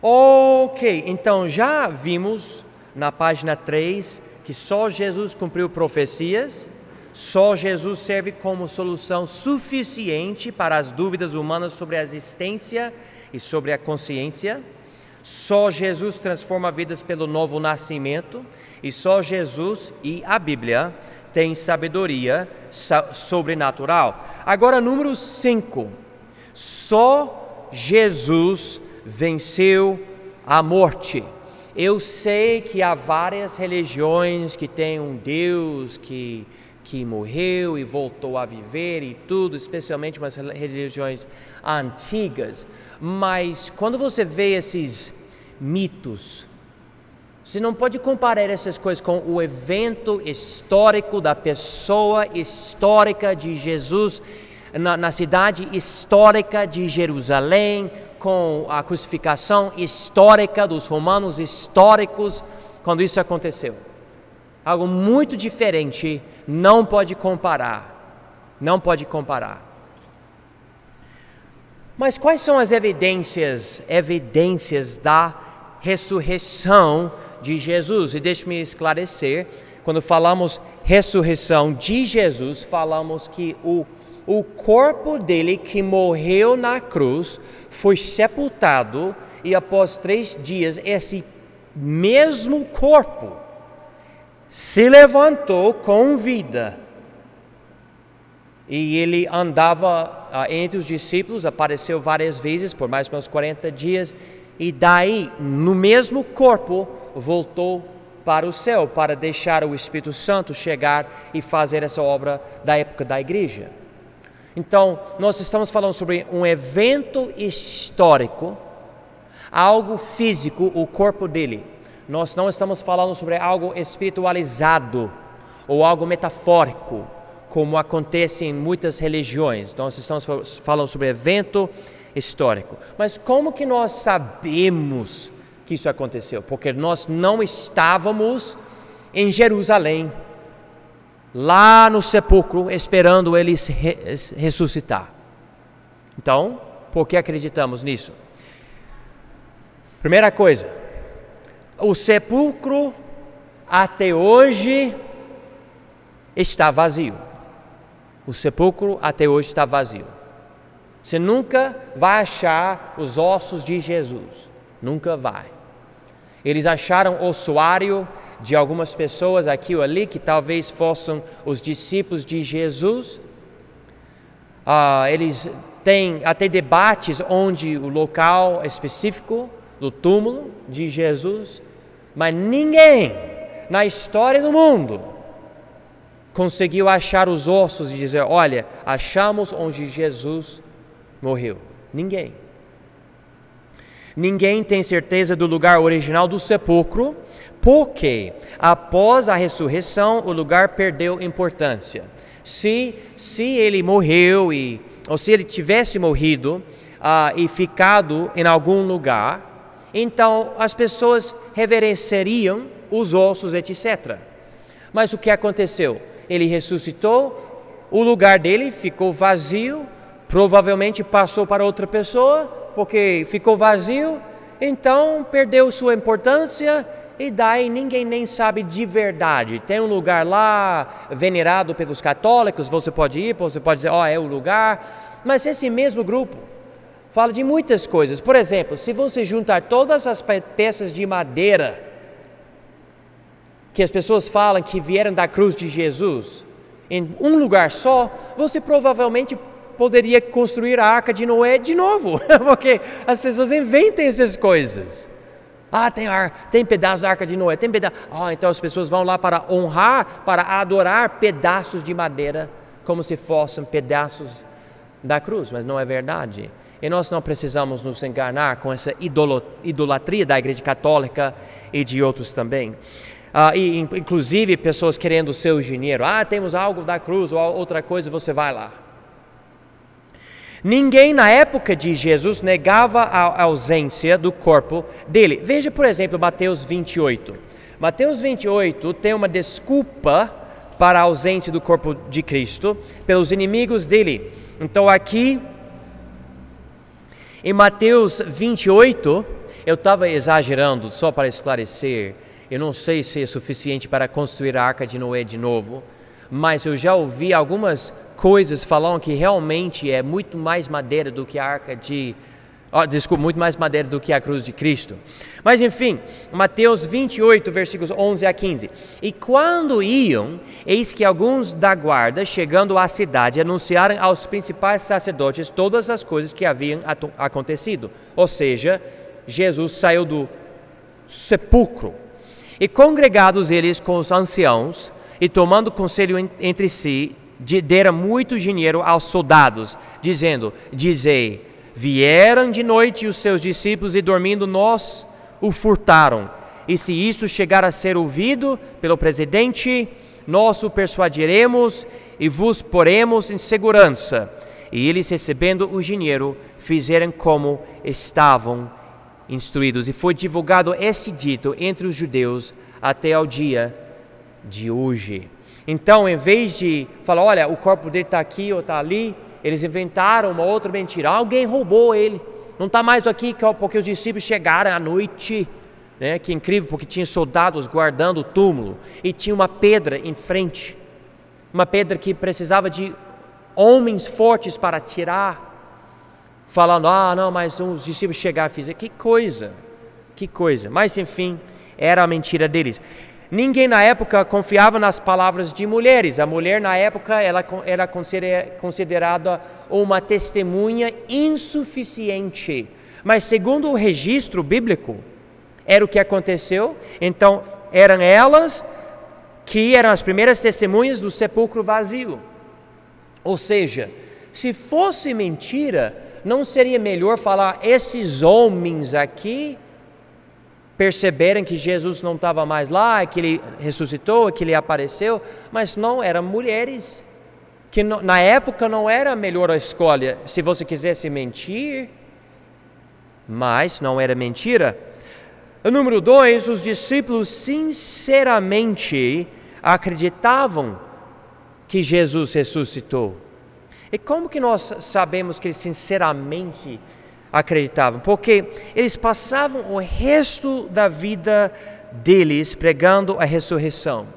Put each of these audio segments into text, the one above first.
Ok, então já vimos na página 3 que só Jesus cumpriu profecias, só Jesus serve como solução suficiente para as dúvidas humanas sobre a existência e sobre a consciência, só Jesus transforma vidas pelo novo nascimento e só Jesus e a Bíblia têm sabedoria sobrenatural. Agora, número 5, só Jesus venceu a morte. Eu sei que há várias religiões que têm um Deus que morreu e voltou a viver e tudo, especialmente umas religiões antigas, mas quando você vê esses mitos, você não pode comparar essas coisas com o evento histórico da pessoa histórica de Jesus na cidade histórica de Jerusalém, com a crucificação histórica dos romanos históricos, quando isso aconteceu. Algo muito diferente, não pode comparar. Não pode comparar. Mas quais são as evidências da ressurreição de Jesus? E deixe-me esclarecer, quando falamos ressurreição de Jesus, falamos que o corpo dele que morreu na cruz foi sepultado e após 3 dias esse mesmo corpo se levantou com vida. E ele andava entre os discípulos, apareceu várias vezes por mais ou menos 40 dias e daí no mesmo corpo voltou para o céu para deixar o Espírito Santo chegar e fazer essa obra da época da igreja. Então, nós estamos falando sobre um evento histórico, algo físico, o corpo dele. Nós não estamos falando sobre algo espiritualizado ou algo metafórico, como acontece em muitas religiões. Então, nós estamos falando sobre evento histórico. Mas como que nós sabemos que isso aconteceu? Porque nós não estávamos em Jerusalém, lá no sepulcro, esperando ele ressuscitar. Então, por que acreditamos nisso? Primeira coisa, o sepulcro até hoje está vazio. O sepulcro até hoje está vazio. Você nunca vai achar os ossos de Jesus. Nunca vai. Eles acharam ossuário de algumas pessoas aqui ou ali, que talvez fossem os discípulos de Jesus. Eles têm até debates onde o local específico do túmulo de Jesus, mas ninguém na história do mundo conseguiu achar os ossos e dizer, olha, achamos onde Jesus morreu. Ninguém. Ninguém tem certeza do lugar original do sepulcro, porque após a ressurreição o lugar perdeu importância. Se ele morreu, ou se ele tivesse morrido e ficado em algum lugar, então as pessoas reverenciariam os ossos, etc. Mas o que aconteceu? Ele ressuscitou, o lugar dele ficou vazio, provavelmente passou para outra pessoa, porque ficou vazio, então perdeu sua importância e daí ninguém nem sabe de verdade. Tem um lugar lá venerado pelos católicos, você pode ir, você pode dizer, é o lugar, mas esse mesmo grupo fala de muitas coisas. Por exemplo, se você juntar todas as peças de madeira que as pessoas falam que vieram da cruz de Jesus em um lugar só, você provavelmente poderia construir a Arca de Noé de novo, porque as pessoas inventam essas coisas. Tem pedaços da Arca de Noé, tem pedaço. Então as pessoas vão lá para honrar, para adorar pedaços de madeira, como se fossem pedaços da cruz, mas não é verdade. E nós não precisamos nos enganar com essa idolatria da Igreja Católica e de outros também. Inclusive pessoas querendo o seu dinheiro. Temos algo da cruz ou outra coisa, você vai lá. Ninguém na época de Jesus negava a ausência do corpo dele. Veja, por exemplo, Mateus 28. Mateus 28 tem uma desculpa para a ausência do corpo de Cristo pelos inimigos dele. Então aqui, em Mateus 28, Eu estava exagerando, só para esclarecer. Eu não sei se é suficiente para construir a Arca de Noé de novo, mas eu já ouvi algumas coisas falando que realmente é muito mais madeira do que a Arca de... muito mais madeira do que a cruz de Cristo. Mas enfim, Mateus 28, versículos 11 a 15. E quando iam, eis que alguns da guarda, chegando à cidade, anunciaram aos principais sacerdotes todas as coisas que haviam acontecido. Ou seja, Jesus saiu do sepulcro. E congregados eles com os anciãos, e tomando conselho entre si, deram muito dinheiro aos soldados, dizendo: dizei, vieram de noite os seus discípulos e dormindo nos o furtaram. E se isto chegar a ser ouvido pelo presidente, nós o persuadiremos e vos poremos em segurança. E eles, recebendo o dinheiro, fizeram como estavam instruídos. E foi divulgado este dito entre os judeus até ao dia de hoje. Então, em vez de falar, olha, o corpo dele está aqui ou está ali, eles inventaram uma outra mentira. Alguém roubou ele. Não está mais aqui porque os discípulos chegaram à noite. Né? Que incrível, porque tinha soldados guardando o túmulo. E tinha uma pedra em frente. Uma pedra que precisava de homens fortes para tirar. Falando, não, mas os discípulos chegaram e fizeram. Que coisa. Mas enfim, era a mentira deles. Ninguém na época confiava nas palavras de mulheres. A mulher na época ela era considerada uma testemunha insuficiente. Mas segundo o registro bíblico, era o que aconteceu. Então eram elas que eram as primeiras testemunhas do sepulcro vazio. Ou seja, se fosse mentira, não seria melhor falar, esses homens aqui perceberam que Jesus não estava mais lá, que ele ressuscitou, que ele apareceu, mas não, eram mulheres, que na época não era a melhor escolha, se você quisesse mentir, mas não era mentira. Número 2, os discípulos sinceramente acreditavam que Jesus ressuscitou. E como que nós sabemos que eles sinceramente acreditavam? Porque eles passavam o resto da vida deles pregando a ressurreição.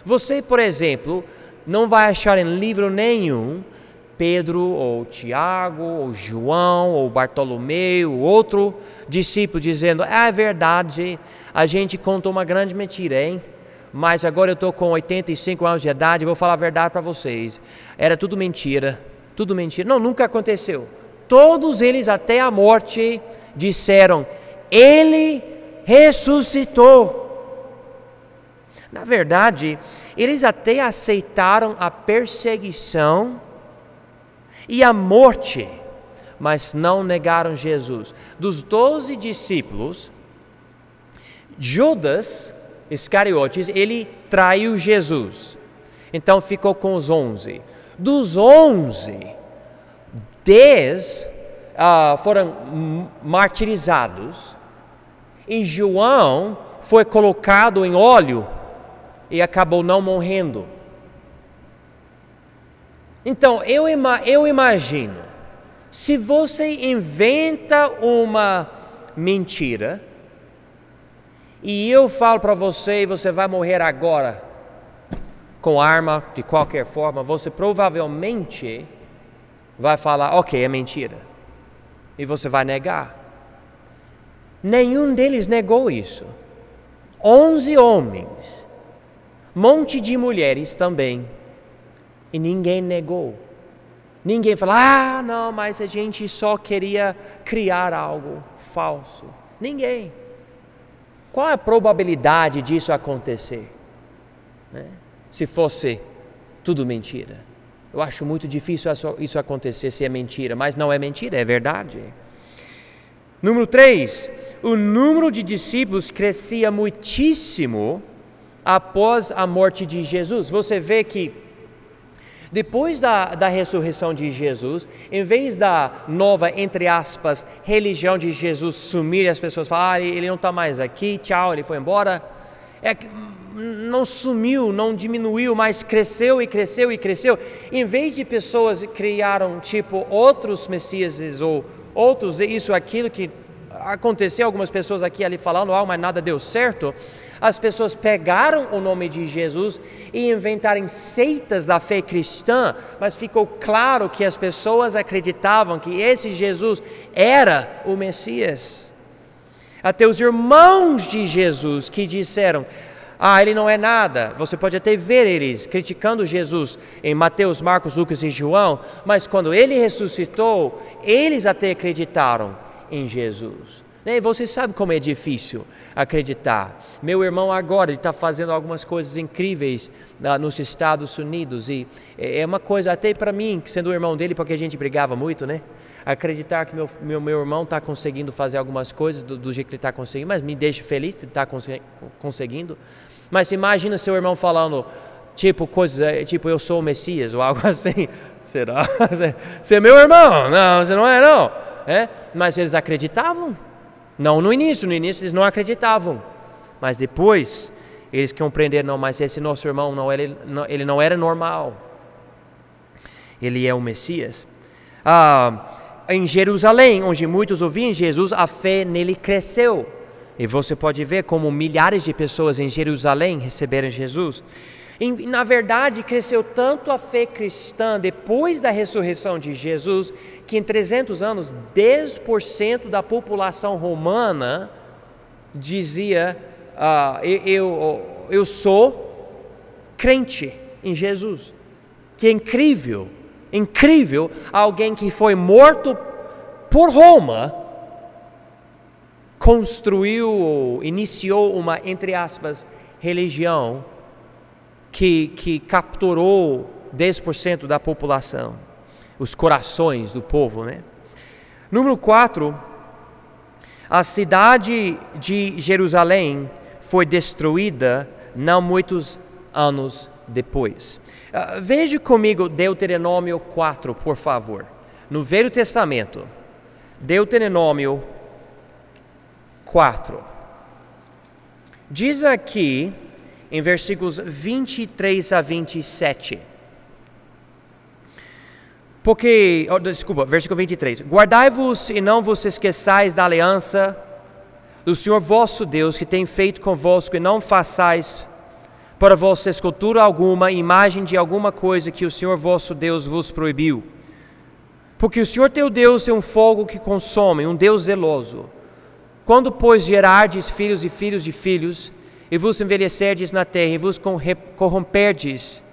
Você, por exemplo, não vai achar em livro nenhum Pedro ou Tiago ou João ou Bartolomeu ou outro discípulo dizendo, é verdade, a gente contou uma grande mentira, hein? Mas agora eu estou com 85 anos de idade e vou falar a verdade para vocês. Era tudo mentira, tudo mentira. Não, nunca aconteceu. Todos eles até a morte disseram, Ele ressuscitou. Na verdade, eles até aceitaram a perseguição e a morte, mas não negaram Jesus. Dos 12 discípulos, Judas Iscariotes, ele traiu Jesus. Então ficou com os 11. Dos 11, 10 foram martirizados e João foi colocado em óleo e acabou não morrendo. Então eu imagino, se você inventa uma mentira e eu falo para você, você vai morrer agora com arma de qualquer forma, você provavelmente vai falar, ok, é mentira. E você vai negar. Nenhum deles negou isso. 11 homens, monte de mulheres também. E ninguém negou. Ninguém falou, não, mas a gente só queria criar algo falso. Ninguém. Qual é a probabilidade disso acontecer? Né? Se fosse tudo mentira. Eu acho muito difícil isso acontecer se é mentira, mas não é mentira, é verdade. Número 3, o número de discípulos crescia muitíssimo após a morte de Jesus. Você vê que depois da ressurreição de Jesus, em vez da nova, entre aspas, religião de Jesus sumir e as pessoas falarem, ele não está mais aqui, tchau, ele foi embora, não sumiu, não diminuiu, mas cresceu e cresceu e cresceu. Em vez de pessoas criaram tipo outros messias ou outros, isso, aquilo, que aconteceu, algumas pessoas aqui ali falando, mas nada deu certo. As pessoas pegaram o nome de Jesus e inventaram seitas da fé cristã, mas ficou claro que as pessoas acreditavam que esse Jesus era o Messias. Até os irmãos de Jesus que disseram, ele não é nada. Você pode até ver eles criticando Jesus em Mateus, Marcos, Lucas e João, mas quando ele ressuscitou, eles até acreditaram em Jesus. E você sabe como é difícil acreditar. Meu irmão agora, ele está fazendo algumas coisas incríveis nos Estados Unidos, e é uma coisa até para mim, sendo o irmão dele, porque a gente brigava muito, né? Acreditar que meu irmão está conseguindo fazer algumas coisas do jeito que ele está conseguindo, mas me deixa feliz que ele está conseguindo. Mas imagina seu irmão falando, coisas tipo, eu sou o Messias, ou algo assim. Será? Você é meu irmão? Não, você não é, não. Mas eles acreditavam? Não, no início eles não acreditavam. Mas depois, eles compreenderam, não, mas esse nosso irmão, ele não era normal. Ele é o Messias. Em Jerusalém, onde muitos ouviam Jesus, a fé nele cresceu. E você pode ver como milhares de pessoas em Jerusalém receberam Jesus. E, na verdade, cresceu tanto a fé cristã depois da ressurreição de Jesus, que em 300 anos, 10% da população romana dizia, eu sou crente em Jesus. Que incrível, incrível, alguém que foi morto por Roma, iniciou uma, entre aspas, religião que capturou 10% da população, os corações do povo, né? Número 4, a cidade de Jerusalém foi destruída não muitos anos depois. Veja comigo Deuteronômio 4, por favor. No Velho Testamento, Deuteronômio 4. Diz aqui, em versículos 23 a 27. Versículo 23. Guardai-vos e não vos esqueçais da aliança do Senhor vosso Deus, que tem feito convosco, e não façais para vós escultura alguma, imagem de alguma coisa que o Senhor vosso Deus vos proibiu. Porque o Senhor teu Deus é um fogo que consome, um Deus zeloso. Quando, pois, gerardes filhos e filhos de filhos, e vos envelhecerdes na terra, e vos corromperdes,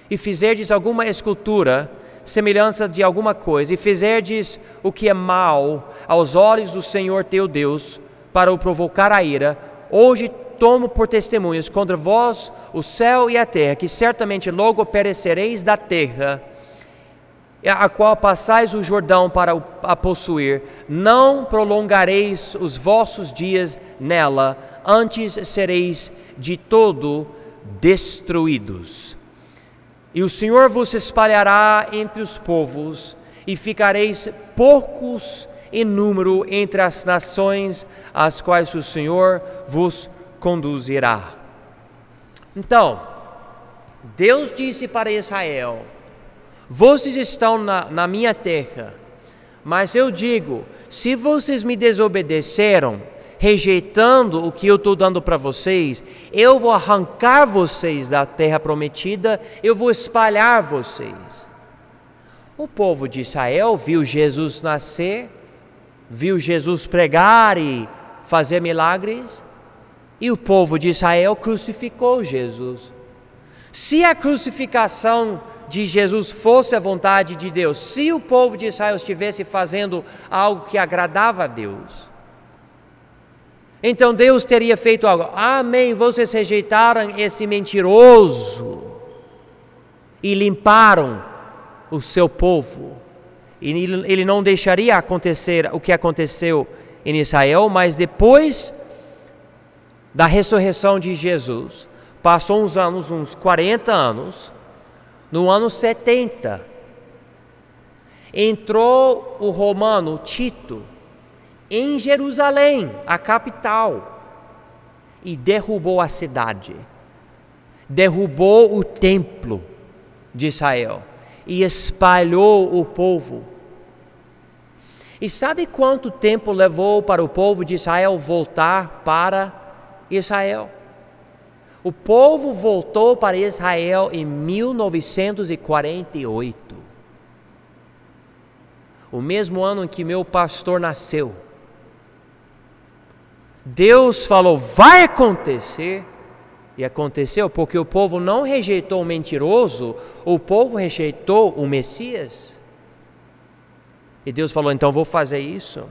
e fizerdes alguma escultura, semelhança de alguma coisa, e fizerdes o que é mal aos olhos do Senhor teu Deus, para o provocar a ira, hoje tomo por testemunhas contra vós o céu e a terra, que certamente logo perecereis da terra, a qual passais o Jordão para a possuir, não prolongareis os vossos dias nela, antes sereis de todo destruídos. E o Senhor vos espalhará entre os povos, e ficareis poucos em número entre as nações, às quais o Senhor vos conduzirá. Então, Deus disse para Israel: vocês estão na minha terra, mas eu digo, se vocês me desobedeceram, rejeitando o que eu estou dando para vocês, eu vou arrancar vocês da terra prometida, eu vou espalhar vocês. O povo de Israel viu Jesus nascer, viu Jesus pregar e fazer milagres, e o povo de Israel crucificou Jesus. Se a crucificação de Jesus fosse a vontade de Deus, se o povo de Israel estivesse fazendo algo que agradava a Deus, então Deus teria feito algo. Amém, vocês rejeitaram esse mentiroso e limparam o seu povo. E ele não deixaria acontecer o que aconteceu em Israel, mas depois da ressurreição de Jesus, passou uns 40 anos, no ano 70, entrou o romano Tito em Jerusalém, a capital, e derrubou a cidade, derrubou o templo de Israel e espalhou o povo. E sabe quanto tempo levou para o povo de Israel voltar para Israel? O povo voltou para Israel em 1948. O mesmo ano em que meu pastor nasceu. Deus falou, vai acontecer. E aconteceu porque o povo não rejeitou o mentiroso, o povo rejeitou o Messias. E Deus falou, então vou fazer isso.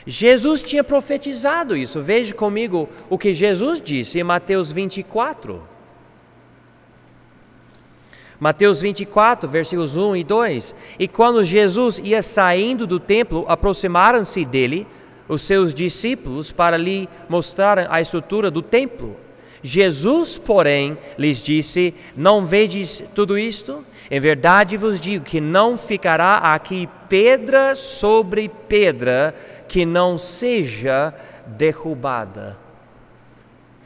Jesus tinha profetizado isso. Veja comigo o que Jesus disse em Mateus 24. Mateus 24, versículos 1 e 2. E quando Jesus ia saindo do templo, aproximaram-se dele os seus discípulos para lhe mostrar a estrutura do templo. Jesus, porém, lhes disse, não vedes tudo isto? Em verdade vos digo que não ficará aqui pedra sobre pedra que não seja derrubada.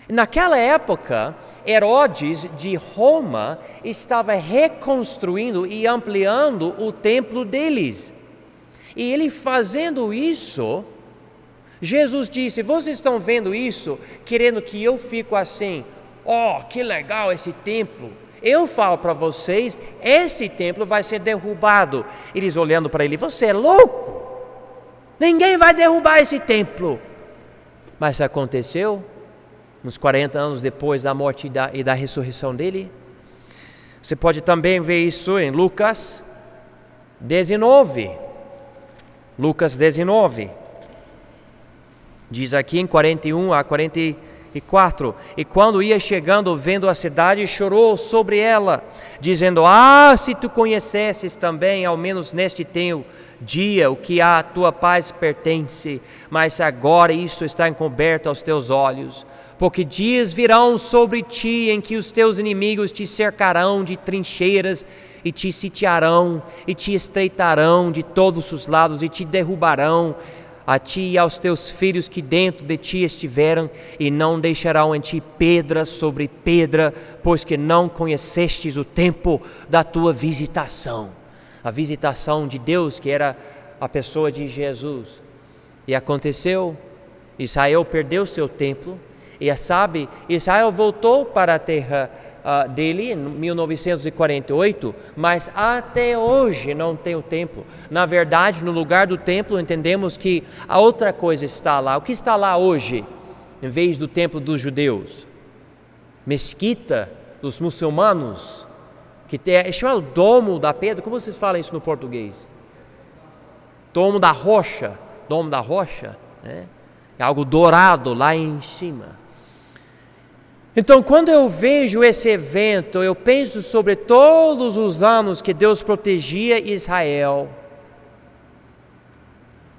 Naquela época, Herodes de Roma estava reconstruindo e ampliando o templo deles. E ele fazendo isso, Jesus disse, vocês estão vendo isso, querendo que eu fico assim, que legal esse templo. Eu falo para vocês, esse templo vai ser derrubado. Eles olhando para ele, você é louco? Ninguém vai derrubar esse templo. Mas aconteceu, uns 40 anos depois da morte e da ressurreição dele. Você pode também ver isso em Lucas 19. Lucas 19. Diz aqui em 41 a 44, e quando ia chegando, vendo a cidade, chorou sobre ela, dizendo, se tu conhecesses também, ao menos neste teu dia, o que à tua paz pertence, mas agora isto está encoberto aos teus olhos, porque dias virão sobre ti em que os teus inimigos te cercarão de trincheiras, e te sitiarão, e te estreitarão de todos os lados, e te derrubarão, a ti e aos teus filhos que dentro de ti estiveram, e não deixarão em ti pedra sobre pedra, pois que não conhecestes o tempo da tua visitação. A visitação de Deus, que era a pessoa de Jesus. E aconteceu, Israel perdeu seu templo, e sabe, Israel voltou para a terra dele em 1948, mas até hoje não tem o templo. Na verdade, no lugar do templo, entendemos que a outra coisa está lá. O que está lá hoje, em vez do templo dos judeus? Mesquita dos muçulmanos, que é chamado Domo da Pedra. Como vocês falam isso no português? Domo da Rocha. Domo da Rocha, né? É algo dourado lá em cima. Então, quando eu vejo esse evento, eu penso sobre todos os anos que Deus protegia Israel.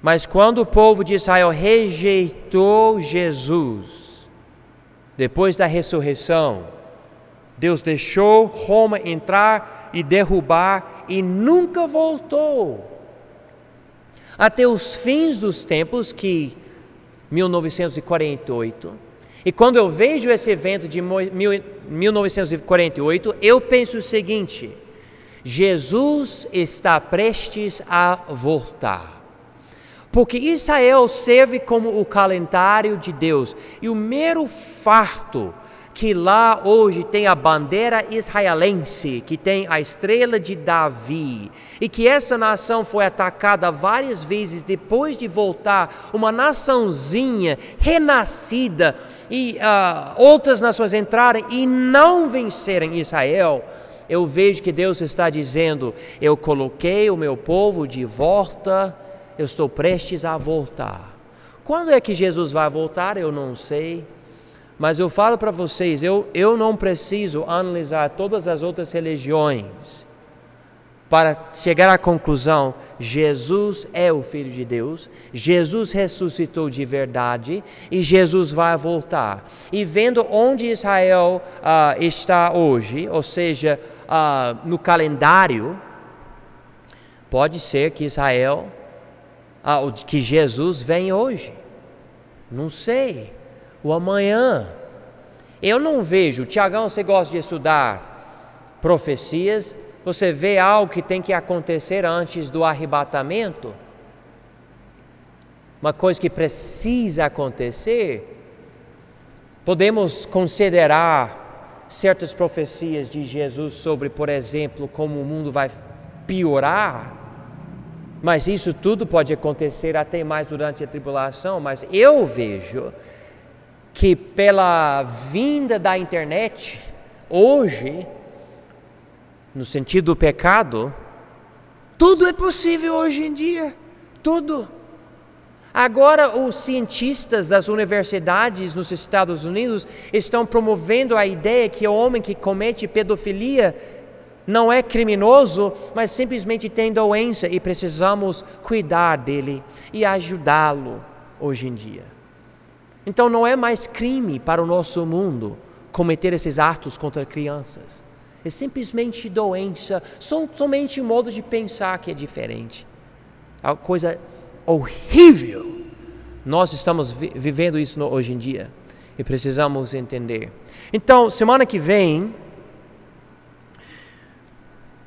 Mas quando o povo de Israel rejeitou Jesus, depois da ressurreição, Deus deixou Roma entrar e derrubar e nunca voltou. Até os fins dos tempos, que 1948. E quando eu vejo esse evento de 1948, eu penso o seguinte: Jesus está prestes a voltar. Porque Israel serve como o calendário de Deus. E o mero fato que lá hoje tem a bandeira israelense, que tem a estrela de Davi, e que essa nação foi atacada várias vezes depois de voltar, uma naçãozinha renascida, e outras nações entrarem e não vencerem Israel, eu vejo que Deus está dizendo: eu coloquei o meu povo de volta, eu estou prestes a voltar. Quando é que Jesus vai voltar? Eu não sei. Mas eu falo para vocês, eu não preciso analisar todas as outras religiões para chegar à conclusão: Jesus é o Filho de Deus, Jesus ressuscitou de verdade e Jesus vai voltar. E vendo onde Israel está hoje, ou seja, no calendário, pode ser que que Jesus vem hoje, não sei. O amanhã. Eu não vejo. Tiagão, você gosta de estudar profecias? Você vê algo que tem que acontecer antes do arrebatamento? uma coisa que precisa acontecer, podemos considerar certas profecias de Jesus sobre, por exemplo, como o mundo vai piorar, mas isso tudo pode acontecer até mais durante a tribulação. Mas eu vejo que pela vinda da internet, hoje, no sentido do pecado, tudo é possível hoje em dia, tudo. Agora os cientistas das universidades nos Estados Unidos estão promovendo a ideia que o homem que comete pedofilia não é criminoso, mas simplesmente tem doença e precisamos cuidar dele e ajudá-lo hoje em dia. Então não é mais crime para o nosso mundo cometer esses atos contra crianças. É simplesmente doença, somente um modo de pensar que é diferente. É uma coisa horrível. Nós estamos vivendo isso hoje em dia e precisamos entender. Então, semana que vem,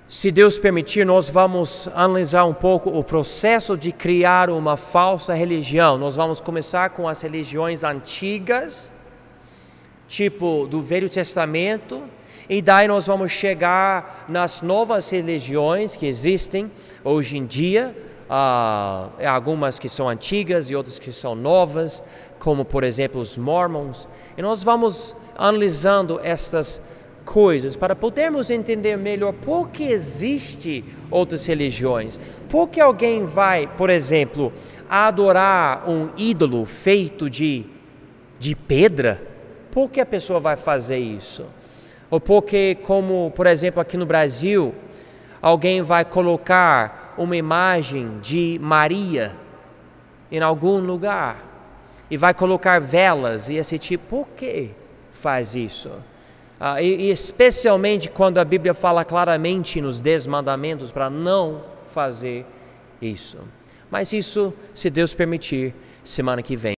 se Deus permitir, nós vamos analisar um pouco o processo de criar uma falsa religião. Nós vamos começar com as religiões antigas, tipo do Velho Testamento, e daí nós vamos chegar nas novas religiões que existem hoje em dia, algumas que são antigas e outras que são novas, como por exemplo os Mormons. E nós vamos analisando estas coisas para podermos entender melhor por que existem outras religiões. Por que alguém vai, por exemplo, adorar um ídolo feito de pedra? Por que a pessoa vai fazer isso? Ou porque, como por exemplo aqui no Brasil, alguém vai colocar uma imagem de Maria em algum lugar e vai colocar velas e esse tipo. Por que faz isso? E especialmente quando a Bíblia fala claramente nos 10 mandamentos para não fazer isso. Mas isso, se Deus permitir, semana que vem.